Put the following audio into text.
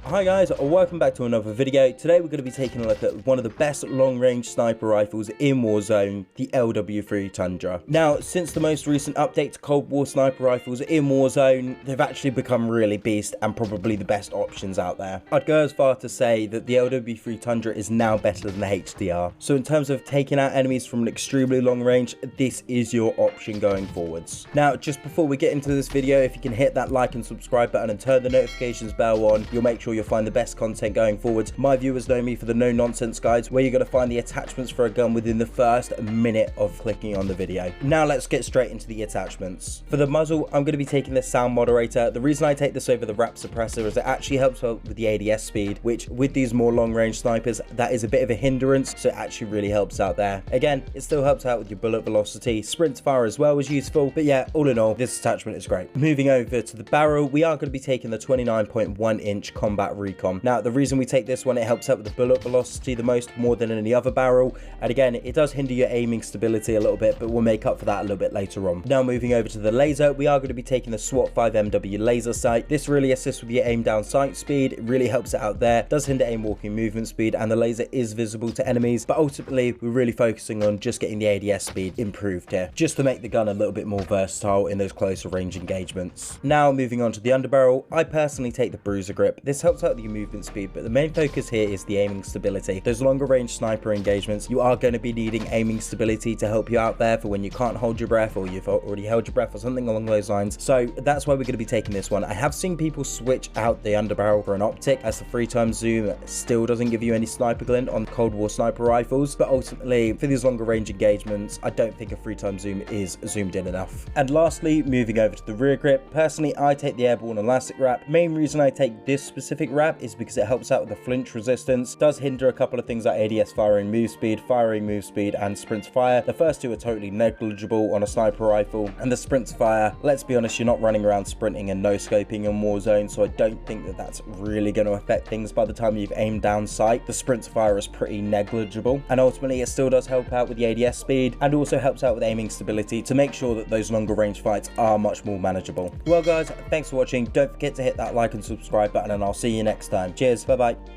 Hi guys, welcome back to another video. Today we're going to be taking a look at one of the best long-range sniper rifles in Warzone, the LW3 Tundra. Now, since the most recent update to Cold War sniper rifles in Warzone, they've actually become really beast and probably the best options out there. I'd go as far to say that the LW3 Tundra is now better than the HDR. So in terms of taking out enemies from an extremely long range, this is your option going forwards. Now, just before we get into this video, if you can hit that like and subscribe button and turn the notifications bell on, you'll make sure you'll find the best content going forwards. My viewers know me for the no nonsense guides, where you're going to find the attachments for a gun within the first minute of clicking on the video. Now let's get straight into the attachments. For the muzzle, I'm going to be taking the sound moderator. The reason I take this over the wrap suppressor is it actually helps out with the ADS speed, which with these more long range snipers, that is a bit of a hindrance, so it actually really helps out there. Again, it still helps out with your bullet velocity. Sprint fire as well is useful, but yeah, all in all, this attachment is great. Moving over to the barrel, we are going to be taking the 29.1 inch combat recon. Now, the reason we take this one, it helps out with the bullet velocity the most, more than any other barrel, and again, it does hinder your aiming stability a little bit, but we'll make up for that a little bit later on. Now, moving over to the laser, we are going to be taking the SWAT 5MW laser sight. This really assists with your aim down sight speed. It really helps it out there, does hinder aim walking movement speed, and the laser is visible to enemies, but ultimately we're really focusing on just getting the ADS speed improved here, just to make the gun a little bit more versatile in those closer range engagements. Now, moving on to the underbarrel, I personally take the bruiser grip. This helps out your movement speed, but the main focus here is the aiming stability. Those longer range sniper engagements, you are going to be needing aiming stability to help you out there for when you can't hold your breath, or you've already held your breath, or something along those lines. So that's why we're going to be taking this one. I have seen people switch out the underbarrel for an optic, as the 3x zoom still doesn't give you any sniper glint on Cold War sniper rifles, but ultimately for these longer range engagements, I don't think a 3x zoom is zoomed in enough. And lastly, moving over to the rear grip, personally I take the airborne elastic wrap. Main reason I take this specific wrap is because it helps out with the flinch resistance, does hinder a couple of things like ADS firing move speed, and sprint fire. The first two are totally negligible on a sniper rifle, and the sprint fire, let's be honest, you're not running around sprinting and no scoping in Warzone, so I don't think that that's really going to affect things by the time you've aimed down sight. The sprint fire is pretty negligible, and ultimately it still does help out with the ADS speed, and also helps out with aiming stability to make sure that those longer range fights are much more manageable. Well guys, thanks for watching. Don't forget to hit that like and subscribe button, and I'll see you next time. Cheers, bye bye.